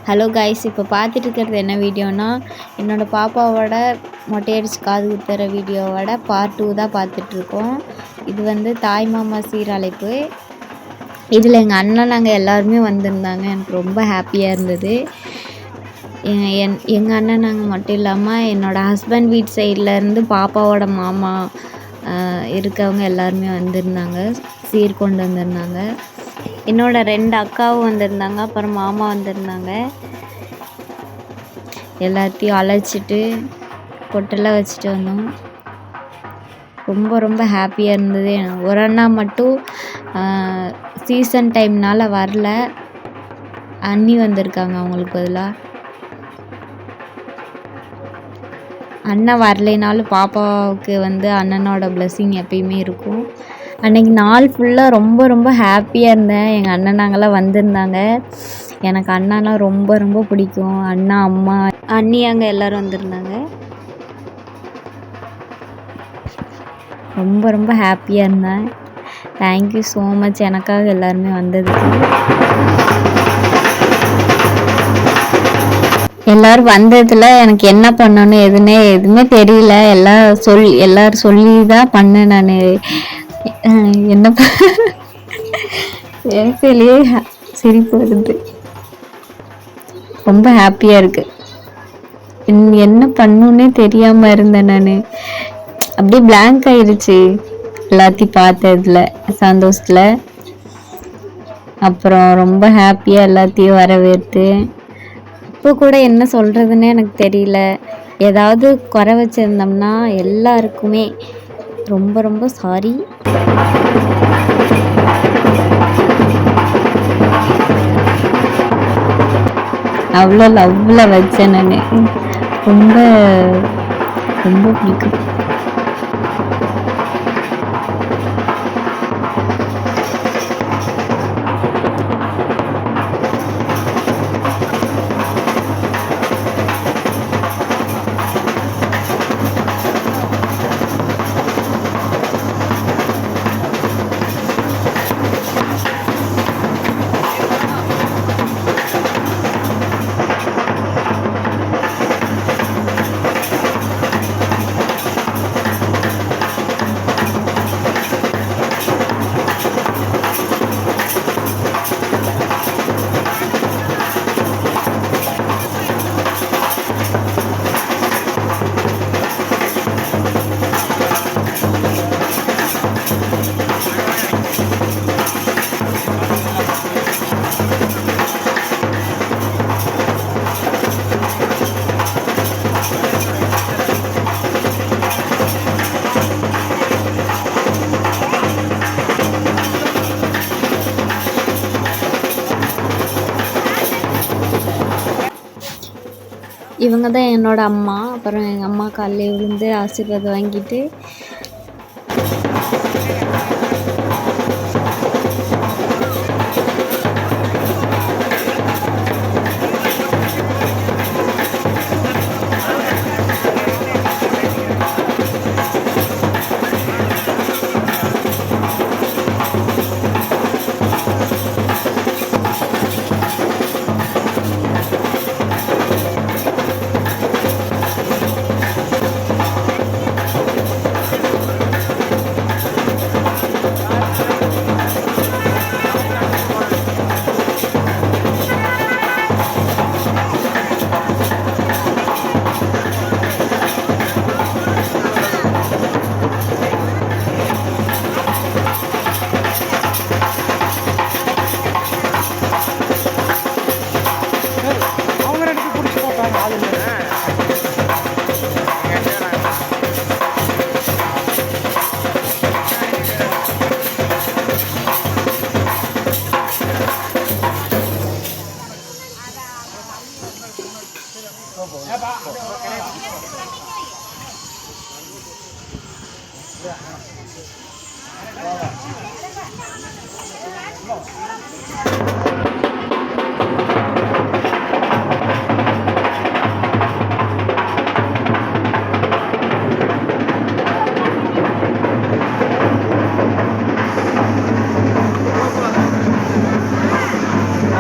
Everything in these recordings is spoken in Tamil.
ஹலோ கைஸ், இப்போ பார்த்துட்டு இருக்கிறது என்ன வீடியோனா, என்னோடய பாப்பாவோட மொட்டையடிச்சு காது குத்துற வீடியோவோட பார்ட் 2 தான் பார்த்துட்ருக்கோம். இது வந்து தாய் மாமா சீரழைப்பு. இதில் எங்கள் அண்ணன் நாங்கள் எல்லாருமே வந்திருந்தாங்க. எனக்கு ரொம்ப ஹாப்பியாக இருந்தது. எங்கள் அண்ணன் நாங்கள் மட்டும் இல்லாமல் என்னோடய ஹஸ்பண்ட் வீட் சைட்லேருந்து பாப்பாவோட மாமா இருக்கவங்க எல்லாருமே வந்திருந்தாங்க, சீர் கொண்டு வந்திருந்தாங்க. என்னோடய 2 அக்காவும் வந்திருந்தாங்க, அப்புறம் மாமா வந்திருந்தாங்க. எல்லாத்தையும் அழைச்சிட்டு பொட்டெல்லாம் வச்சுட்டு வந்தோம். ரொம்ப ரொம்ப ஹாப்பியாக இருந்தது. ஒரு அண்ணா மட்டும் சீசன் டைம்னால் வரல, அண்ணி வந்திருக்காங்க அவங்களுக்கு பதிலாக. அண்ணன் வரலைனாலும் பாப்பாவுக்கு வந்து அண்ணனோட பிளெஸ்ஸிங் எப்பயுமே இருக்கும். அன்றைக்கி நாள் ஃபுல்லாக ரொம்ப ரொம்ப ஹாப்பியாக இருந்தேன். எங்கள் அண்ணன் நாங்கள்லாம் வந்திருந்தாங்க. எனக்கு அண்ணாலாம் ரொம்ப ரொம்ப பிடிக்கும். அண்ணா, அம்மா, அண்ணி அங்கே எல்லோரும் வந்திருந்தாங்க. ரொம்ப ரொம்ப ஹாப்பியாக இருந்தேன். தேங்க்யூ ஸோ மச் எனக்காக எல்லாருமே வந்ததுக்கு. எல்லோரும் வந்ததில் எனக்கு என்ன பண்ணணும் எதுவுமே தெரியல. எல்லோரும் சொல்லி தான் பண்ணேன். நான் என்ன பேசலையே சிரிப்பு வருது. ரொம்ப ஹாப்பியாக இருக்குது. என்ன பண்ணணுன்னே தெரியாமல் இருந்தேன். நான் அப்படியே பிளாங்க் ஆயிடுச்சு எல்லாத்தையும் பார்த்ததில், சந்தோஷத்தில். அப்புறம் ரொம்ப ஹாப்பியாக எல்லாத்தையும் வரவேற்று. இப்போ கூட என்ன சொல்கிறதுன்னே எனக்கு தெரியல. ஏதாவது குறை வச்சுருந்தோம்னா எல்லாருக்குமே ரொம்ப ரொம்ப சாரி. அவ்வளோ லவ்வில் வச்சேன் நான். ரொம்ப ரொம்ப பிடிக்கும். இவங்க தான் என்னோடய அம்மா. அப்புறம் எங்கள் அம்மா காலையில் விழுந்து ஆசீர்வாதம் வாங்கிட்டு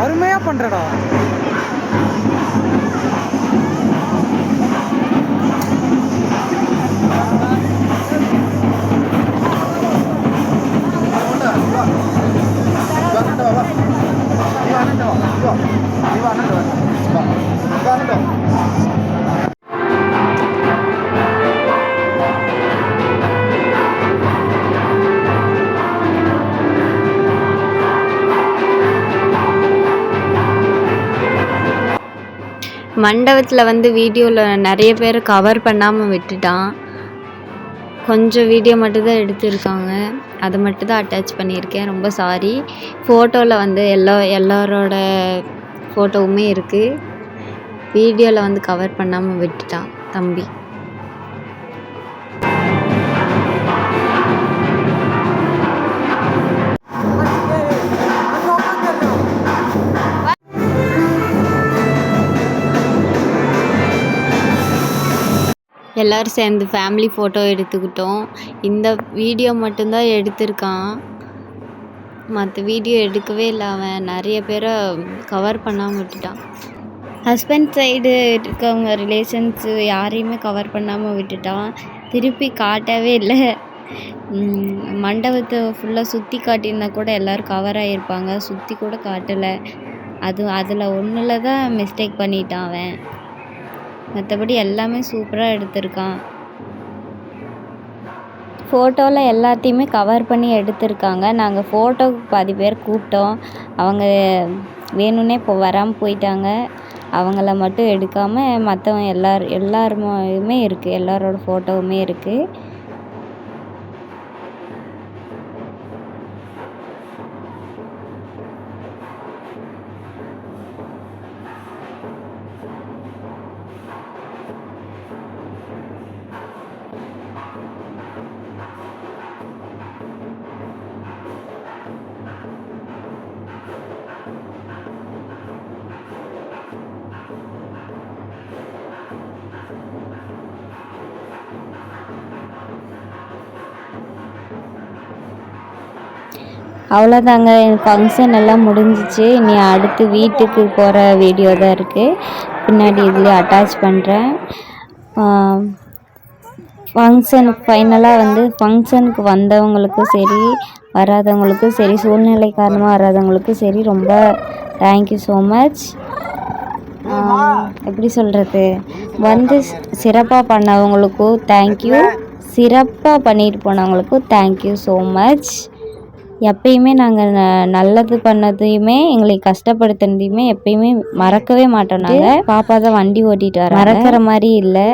அருமையாக பண்ணுறடா. மண்டபத்தில் வந்து வீடியோவில் நிறைய பேர் கவர் பண்ணாமல் விட்டுட்டான். கொஞ்சம் வீடியோ மட்டும்தான் எடுத்திருக்காங்க, அதை மட்டும்தான் அட்டாச் பண்ணியிருக்கேன். ரொம்ப சாரி. ஃபோட்டோவில் வந்து எல்லாரோட ஃபோட்டோவுமே இருக்குது. வீடியோவில் வந்து கவர் பண்ணாமல் விட்டுட்டான் தம்பி. எல்லோரும் சேர்ந்து ஃபேமிலி ஃபோட்டோ எடுத்துக்கிட்டோம். இந்த வீடியோ மட்டும்தான் எடுத்திருக்கான், மற்ற வீடியோ எடுக்கவே இல்லை. அவன் நிறைய பேரை கவர் பண்ணாமல் விட்டுட்டான். ஹஸ்பண்ட் சைடு இருக்கவங்க ரிலேஷன்ஸு யாரையுமே கவர் பண்ணாமல் விட்டுட்டான். திருப்பி காட்டவே இல்லை. மண்டபத்தை ஃபுல்லாக சுற்றி காட்டியிருந்தா கூட எல்லோரும் கவர் ஆகியிருப்பாங்க. சுற்றி கூட காட்டலை. அதில் ஒன்றில் தான் மிஸ்டேக் பண்ணிட்டான் அவன். மற்றபடி எல்லாமே சூப்பராக எடுத்திருக்கான். ஃபோட்டோவில் எல்லாத்தையுமே கவர் பண்ணி எடுத்திருக்காங்க. நாங்கள் ஃபோட்டோவுக்கு பாதி பேர் கூப்பிட்டோம், அவங்க வேணும்னே இப்போ வராமல் போயிட்டாங்க. அவங்கள மட்டும் எடுக்காமல் மற்றவங்க எல்லாருமே இருக்குது, எல்லாரோட ஃபோட்டோவுமே இருக்குது. அவ்வளோதாங்க, ஃபங்க்ஷன் எல்லாம் முடிஞ்சிச்சு. இனி அடுத்து வீட்டுக்கு போகிற வீடியோ தான் இருக்குது, பின்னாடி இதுலேயே அட்டாச் பண்ணுறேன். ஃபங்க்ஷனுக்கு ஃபைனலாக வந்து ஃபங்க்ஷனுக்கு வந்தவங்களுக்கும் சரி வராதவங்களுக்கும் சரி, சூழ்நிலை காரணமாக வராதவங்களுக்கும் சரி, ரொம்ப தேங்க்யூ ஸோ மச். எப்படி சொல்கிறது, வந்து சிறப்பாக பண்ணவங்களுக்கும் தேங்க்யூ, சிறப்பாக பண்ணிட்டு போனவங்களுக்கும் தேங்க்யூ ஸோ மச். எப்பயுமே நாங்கள் நல்லது பண்ணதையுமே எங்களை கஷ்டப்படுத்தினதையுமே எப்பயுமே மறக்கவே மாட்டோம். நாங்கள் பாப்பா தான் வண்டி ஓட்டிட்டு வர, மறக்கிற மாதிரி இல்லை.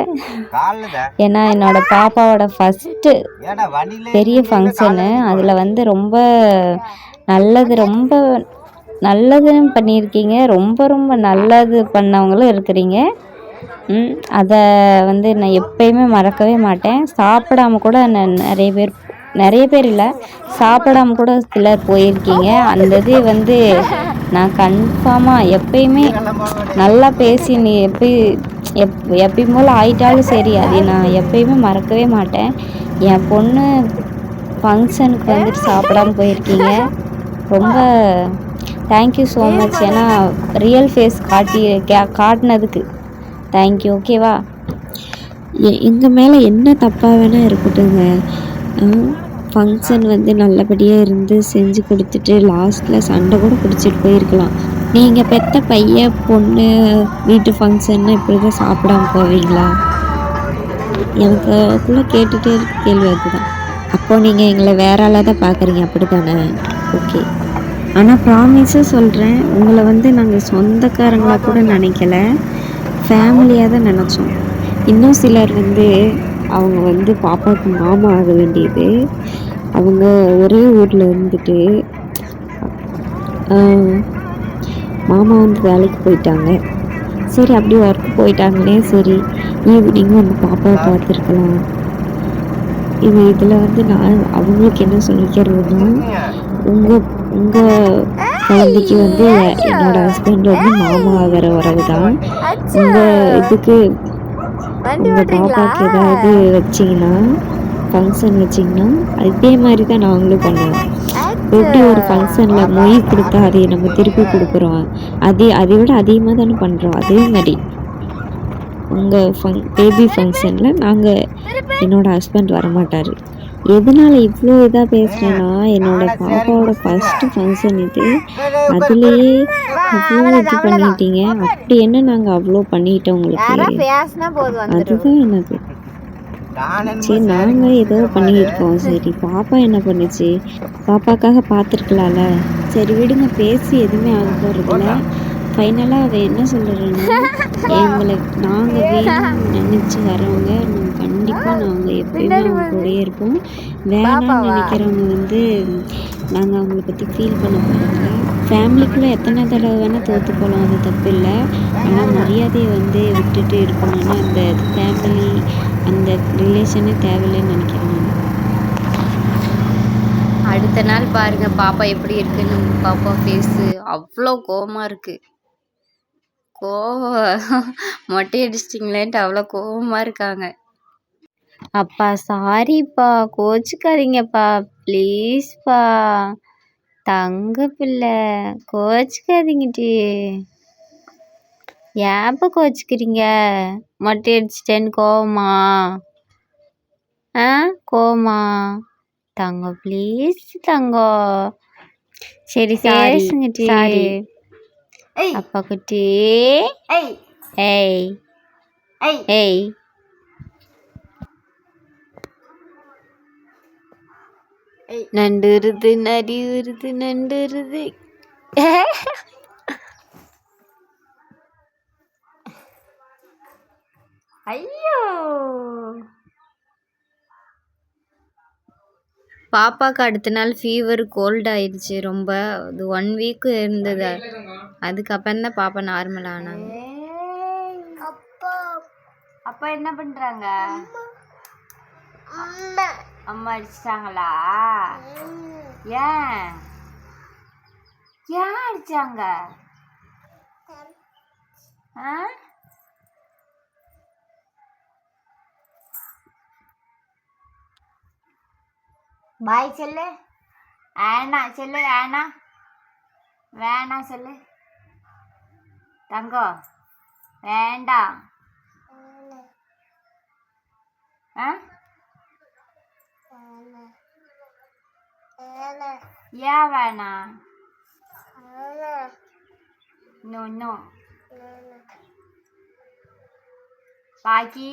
ஏன்னா என்னோட பாப்பாவோட ஃபஸ்ட்டு பெரிய ஃபங்க்ஷனு, அதில் வந்து ரொம்ப நல்லதுன்னு பண்ணியிருக்கீங்க. ரொம்ப ரொம்ப நல்லது பண்ணவங்களும் இருக்கிறீங்க. அதை வந்து நான் எப்பயுமே மறக்கவே மாட்டேன். சாப்பிடாம கூட நிறைய பேர் இல்லை, சாப்பிடாம கூட சிலர் போயிருக்கீங்க. அந்த இது வந்து நான் கன்ஃபார்மாக எப்பயுமே நல்லா பேசி நீ எப்பயும் போல் ஆயிட்டாலும் சரி, அதை நான் எப்பயுமே மறக்கவே மாட்டேன். என் பொண்ணு ஃபங்க்ஷனுக்கு வந்துட்டு சாப்பிடாம போயிருக்கீங்க, ரொம்ப தேங்க்யூ ஸோ மச். ஏன்னா ரியல் ஃபேஸ் காட்டினதுக்கு தேங்க்யூ. ஓகேவா, எங்கள் மேலே என்ன தப்பாக வேணால் இருக்கட்டுங்க. ஃபங்க்ஷன் வந்து நல்லபடியாக இருந்து செஞ்சு கொடுத்துட்டு லாஸ்ட்டில் சண்டை கூட பிடிச்சிட்டு போயிருக்கலாம். நீங்கள் பெற்ற பையன் பொண்ணு வீட்டு ஃபங்க்ஷன்னு இப்படி தான் சாப்பிடாம போவீங்களா? எனக்குள்ளே கேட்டுகிட்டே இருக்க கேள்வி அதுதான். அப்போது நீங்கள் எங்களை வேற ஆளாக தான் பார்க்குறீங்க, அப்படி தானே? ஓகே, ஆனால் ப்ராமிஸாக சொல்கிறேன், உங்களை வந்து நாங்கள் சொந்தக்காரங்களாக கூட நினைக்கல, ஃபேமிலியாக தான் நினச்சோம். இன்னும் சிலர் வந்து அவங்க வந்து பாப்பாவுக்கு மாமா ஆக வேண்டியது, அவங்க ஒரே ஊரில் இருந்துட்டு மாமா வந்து வேலைக்கு போயிட்டாங்க. சரி, அப்படியே ஒர்க் போயிட்டாங்களே, சரி ஈவினிங்கும் வந்து பாப்பாவை பார்த்துருக்கலாம். இதில் வந்து நான் அவங்களுக்கு என்ன சொல்லிக்கிறதுனா, உங்கள் குழந்தைக்கு வந்து என்னோடய ஹஸ்பண்ட் வந்து மாமா ஆகிற உறவு தான். உங்கள் இதுக்கு உங்கள் பாப்பாவுக்கு ஏதாவது வச்சிங்கன்னா, ஃபங்க்ஷன் வச்சிங்கன்னா அதே மாதிரி தான் நாங்களும் பண்ணுவோம். எப்படி ஒரு ஃபங்க்ஷனில் மொய் கொடுத்தா அதை நம்ம திருப்பி கொடுக்குறோம், அதை விட அதிகமாக தானே பண்ணுறோம். அதே மாதிரி உங்கள் பேபி ஃபங்க்ஷனில் என்னோடய ஹஸ்பண்ட் வரமாட்டார், எதனால் இவ்வளோ இதாக பேசுகிறேன்னா, என்னோடய பாப்பாவோட ஃபஸ்ட்டு ஃபங்க்ஷன் இது. அதுலேயே அவ்வளோ இது பண்ணிட்டீங்க. அப்படி என்ன நாங்கள் அவ்வளோ பண்ணிட்டோம் உங்களுக்கு? அதுதான் என்னது. சரி நாங்கள் ஏதோ பண்ணியிருக்கோம். சரி பாப்பா என்ன பண்ணுச்சு? பாப்பாக்காக பார்த்துருக்கலாம்ல. சரி விடுங்க, பேசி எதுவுமே ஆக போகிறதில்ல. ஃபைனலாக அவள் என்ன சொல்கிறேன்னா, எங்களை நாங்கள் வேணும்னு நினச்சி வரவங்க கண்டிப்பாக நாங்கள் எப்பயுமே அவங்க கூடயே இருப்போம். வேணாம்னு நினைக்கிறவங்க வந்து நாங்கள் அவங்கள பற்றி ஃபீல் பண்ண போகிறதில்ல. ஃபேமிலிக்குள்ளே எத்தனை தடவை வேணால் தோற்று போகலாம், அது தப்பு இல்லை. ஆனால் மரியாதையை வந்து விட்டுட்டு இருக்கணும்னா அந்த ஃபேமிலி அந்த ரிலேஷனே தேவையில்லைன்னு நினைக்கிறேன் நான். அடுத்த நாள் பாருங்கள் பாப்பா எப்படி இருக்குன்னு. பாப்பா ஃபேஸு அவ்வளோ கோவமாக இருக்குது. மொட்டை அடிச்சிட்டிங்களேன்ட்டு அவ்வளோ கோவமாக இருக்காங்க. அப்பா சாரிப்பா, கோச்சிக்காதீங்கப்பா, ப்ளீஸ்ப்பா, தங்க பிள்ளை, கோச்சிக்காதீங்கடி. ஏன்ப்பா கோச்சிக்கிறீங்க? மொட்டை அடிச்சிட்டேன்னு கோவமா? கோவமா? தங்கம் ப்ளீஸ் தங்கம். சரி பேசுங்கடி. அப்பா குட்டி. ஏய் ஏய் நண்டுருது நரி வருது நண்டுருது. ஐயோ பாப்பாவுக்கு அடுத்த நாள் ஃபீவர் கோல்ட் ஆயிடுச்சு ரொம்ப. அது 1 வீக் இருந்தது. அதுக்கப்புறம் தான் பாப்பா நார்மல் ஆனாங்க. அப்பா என்ன பண்றாங்க? அம்மா அடிச்சிட்டாங்களா? ஏன் ஏன் அடிச்சாங்க? பாய் சொல்லு. ஆனா சொல்லு. ஆனா வேணாம் சொல்லு. தங்கம் வேண்டாம். ஏன் வேணாம்? No no. பாக்கி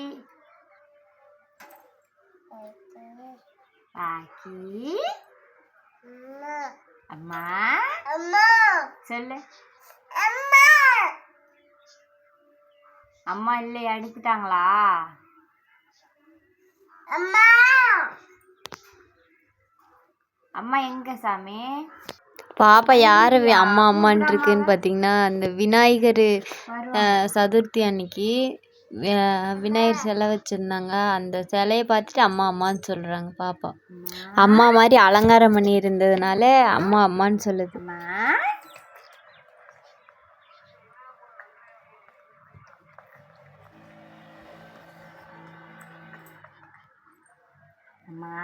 பாக்கி அம்மா சொல்லு. அம்மா இல்லையா? அடிச்சுட்டாங்களா? அம்மா எங்க சாமி? பாப்பா யார் அம்மா அம்மான் இருக்குன்னு பார்த்தீங்கன்னா, அந்த விநாயகர் சதுர்த்தி அன்னைக்கு விநாயகர் சிலை வச்சுருந்தாங்க. அந்த சிலையை பார்த்துட்டு அம்மா அம்மான்னு சொல்கிறாங்க பாப்பா. அம்மா மாதிரி அலங்காரம் பண்ணி இருந்ததுனால அம்மா அம்மான்னு சொல்லுது. அம்மா